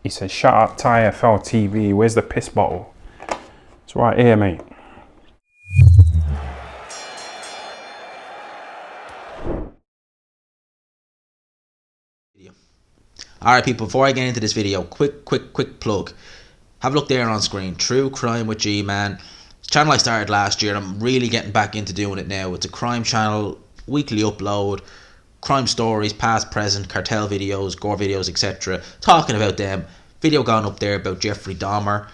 He says, shut up, TFL TV. Where's the piss bottle? It's right here, mate. Alright people, before I get into this video, quick plug. Have a look there on screen. True Crime with G-Man. It's a channel I started last year and I'm really getting back into doing it now. It's a crime channel, weekly upload, crime stories, past, present, cartel videos, gore videos, etc. Talking about them. Video gone up there about Jeffrey Dahmer,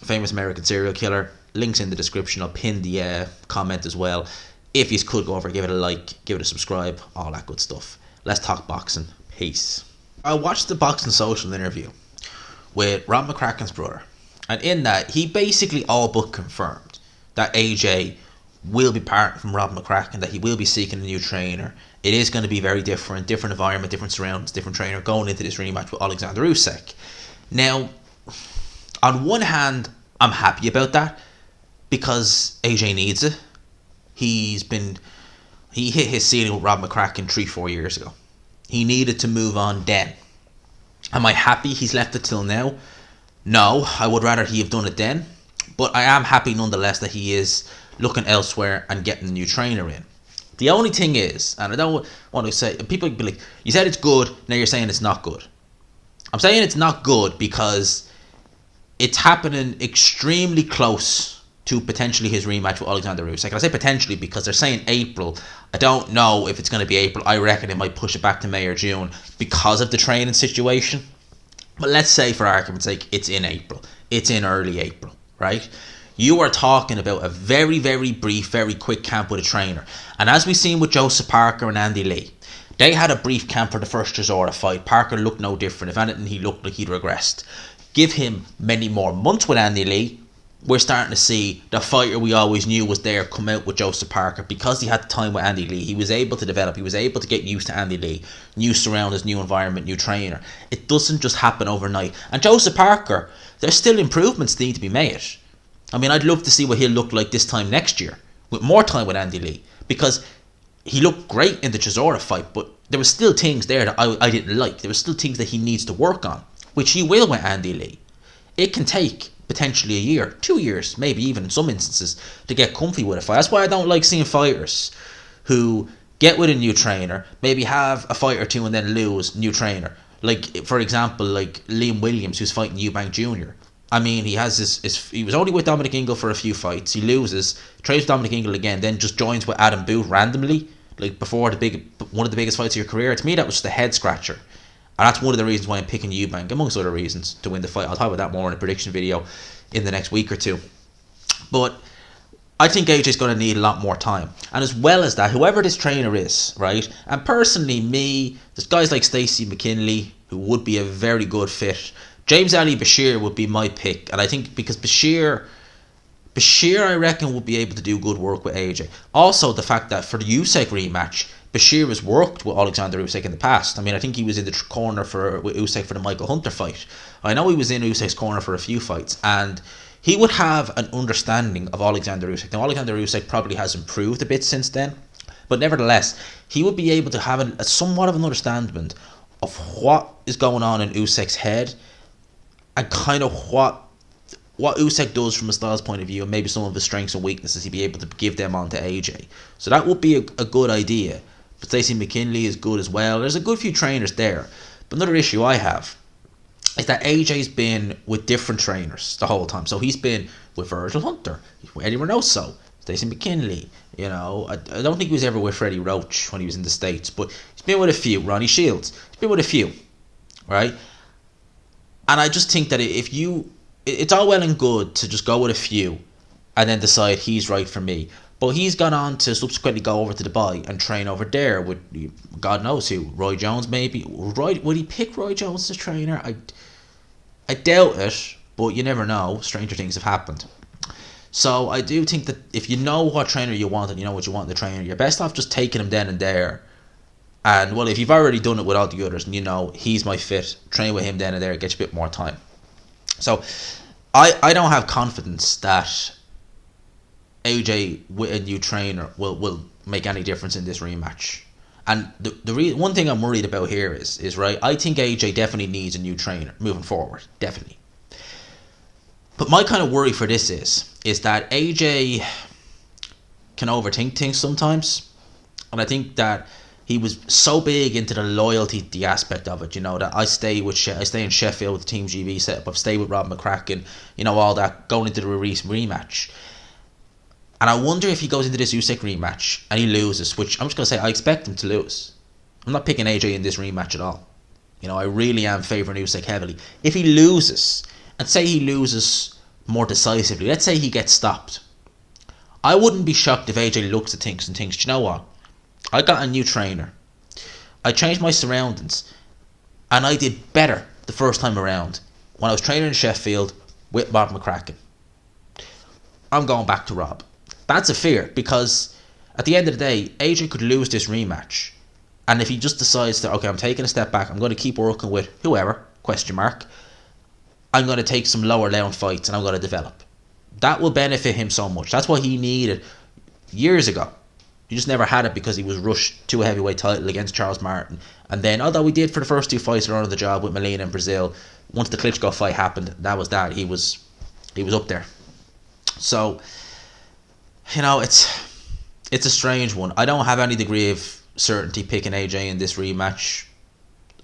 famous American serial killer. Links in the description. I'll pin the comment as well. If you could go over, give it a like, give it a subscribe, all that good stuff. Let's talk boxing. Peace. I watched the Boxing Social interview with Rob Mccracken's brother, and in that he basically all but confirmed that AJ will be parting from Rob Mccracken, that he will be seeking a new trainer. It is going to be very different environment, different surroundings, different trainer going into this rematch with Alexander Usyk. Now, on one hand, I'm happy about that because AJ needs it. He hit his ceiling with Rob Mccracken 3-4 years ago. He needed to move on then. Am I happy he's left it till now? No, I would rather he have done it then. But I am happy nonetheless that he is looking elsewhere and getting a new trainer in. The only thing is, and I don't want to say, people be like, you said it's good, now you're saying it's not good. I'm saying it's not good because it's happening extremely close to potentially his rematch with Alexander Usyk. And I say potentially because they're saying April. I don't know if it's going to be April. I reckon it might push it back to May or June because of the training situation. But let's say, for argument's sake, it's in April. It's in early April, right? You are talking about a very, very brief, very quick camp with a trainer. And as we've seen with Joseph Parker and Andy Lee, they had a brief camp for the first resort of fight. Parker looked no different. If anything, he looked like he'd regressed. Give him many more months with Andy Lee, we're starting to see the fighter we always knew was there come out with Joseph Parker because he had the time with Andy Lee. He was able to develop. He was able to get used to Andy Lee. New surroundings, new environment, new trainer. It doesn't just happen overnight. And Joseph Parker, there's still improvements that need to be made. I mean, I'd love to see what he'll look like this time next year with more time with Andy Lee because he looked great in the Chisora fight, but there were still things there that I didn't like. There were still things that he needs to work on, which he will with Andy Lee. It can take potentially a year, 2 years, maybe even in some instances, to get comfy with a fight. That's why I don't like seeing fighters who get with a new trainer, maybe have a fight or two and then lose, new trainer. Like, for example, like Liam Williams, who's fighting Eubank Jr. I mean, he has he was only with Dominic Ingle for a few fights. He loses, trains with Dominic Ingle again, then just joins with Adam Booth randomly, like before one of the biggest fights of your career. To me, that was just a head scratcher. And that's one of the reasons why I'm picking Eubank, amongst other reasons, to win the fight. I'll talk about that more in a prediction video in the next week or two. But I think AJ's going to need a lot more time. And as well as that, whoever this trainer is, right? And personally, there's guys like Stacey McKinley, who would be a very good fit. James Ali Bashir would be my pick. And I think because Bashir, I reckon, would be able to do good work with AJ. Also, the fact that for the Usyk rematch, Bashir has worked with Alexander Usyk in the past. I mean, I think he was in the corner with Usyk for the Michael Hunter fight. I know he was in Usyk's corner for a few fights, and he would have an understanding of Alexander Usyk. Now, Alexander Usyk probably has improved a bit since then, but nevertheless, he would be able to have a somewhat of an understanding of what is going on in Usyk's head and kind of what Usyk does from a styles point of view, and maybe some of his strengths and weaknesses, he'd be able to give them on to AJ. So that would be a good idea. But Stacey McKinley is good as well. There's a good few trainers there. But another issue I have is that AJ's been with different trainers the whole time. So he's been with Virgil Hunter, with Eddie Reynoso, Stacey McKinley. You know, I don't think he was ever with Freddie Roach when he was in the States, but he's been with a few. Ronnie Shields, he's been with a few, right? And I just think that it's all well and good to just go with a few and then decide he's right for me. But he's gone on to subsequently go over to Dubai and train over there with God knows who, Roy Jones maybe. Would he pick Roy Jones as trainer? I doubt it, but you never know. Stranger things have happened. So I do think that if you know what trainer you want and you know what you want in the trainer, you're best off just taking him then and there. And well, if you've already done it with all the others and you know he's my fit, train with him then and there, it gets you a bit more time. So I don't have confidence that AJ with a new trainer will make any difference in this rematch. And one thing I'm worried about here is right. I think AJ definitely needs a new trainer moving forward, definitely. But my kind of worry for this is that AJ can overthink things sometimes, and I think that he was so big into the loyalty, the aspect of it, you know, that I stay in Sheffield with the Team GB setup. I've stayed with Rob Mccracken, you know, all that going into the rematch. And I wonder if he goes into this Usyk rematch and he loses, which I'm just going to say I expect him to lose. I'm not picking AJ in this rematch at all. You know, I really am favouring Usyk heavily. If he loses, and say he loses more decisively, let's say he gets stopped, I wouldn't be shocked if AJ looks at things and thinks, do you know what? I got a new trainer. I changed my surroundings. And I did better the first time around when I was training in Sheffield with Rob Mccracken. I'm going back to Rob. That's a fear, because at the end of the day, AJ could lose this rematch. And if he just decides that, okay, I'm taking a step back, I'm going to keep working with whoever, question mark, I'm going to take some lower down fights and I'm going to develop. That will benefit him so much. That's what he needed years ago. He just never had it because he was rushed to a heavyweight title against Charles Martin. And then, although he did for the first two fights around the job with Molina in Brazil, once the Klitschko fight happened, that was that. He was up there. So, you know, it's a strange one. I don't have any degree of certainty picking AJ in this rematch.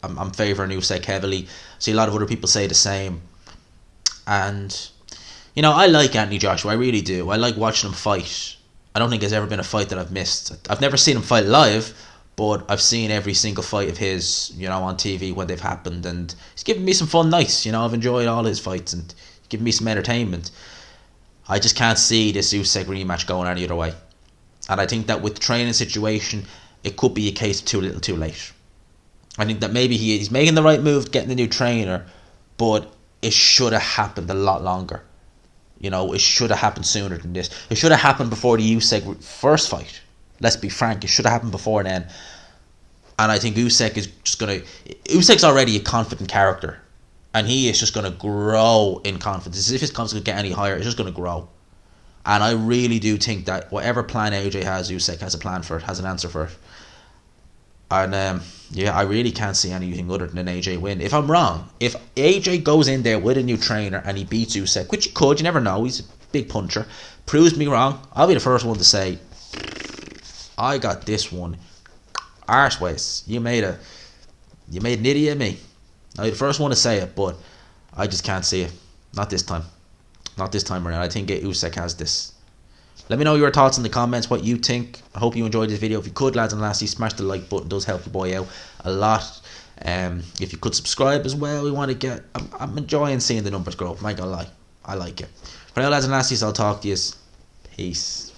I'm favouring Usyk heavily. See a lot of other people say the same. And, you know, I like Anthony Joshua. I really do. I like watching him fight. I don't think there's ever been a fight that I've missed. I've never seen him fight live, but I've seen every single fight of his, you know, on TV when they've happened. And he's given me some fun nights. You know, I've enjoyed all his fights and given me some entertainment. I just can't see this Usyk rematch going any other way. And I think that with the training situation, it could be a case of too little too late. I think that maybe he's making the right move, getting a new trainer, but it should have happened a lot longer. You know, it should have happened sooner than this. It should have happened before the Usyk first fight. Let's be frank, it should have happened before then. And I think Usyk is just going to... Usyk's already a confident character. And he is just going to grow in confidence. If his confidence could get any higher, it's just going to grow. And I really do think that whatever plan AJ has, Usyk has a plan for it, has an answer for it. And yeah, I really can't see anything other than an AJ win. If I'm wrong, if AJ goes in there with a new trainer and he beats Usyk, which he could, you never know, he's a big puncher, proves me wrong, I'll be the first one to say, I got this one arseways. You made an idiot of me. I'll be the first one to say it, but I just can't see it. Not this time. Not this time around. I think Usyk has this. Let me know your thoughts in the comments, what you think. I hope you enjoyed this video. If you could, lads and lassies, smash the like button. It does help your boy out a lot. If you could subscribe as well, we want to get... I'm enjoying seeing the numbers grow. I'm not going to lie. I like it. For now, lads and lassies, I'll talk to you. Peace.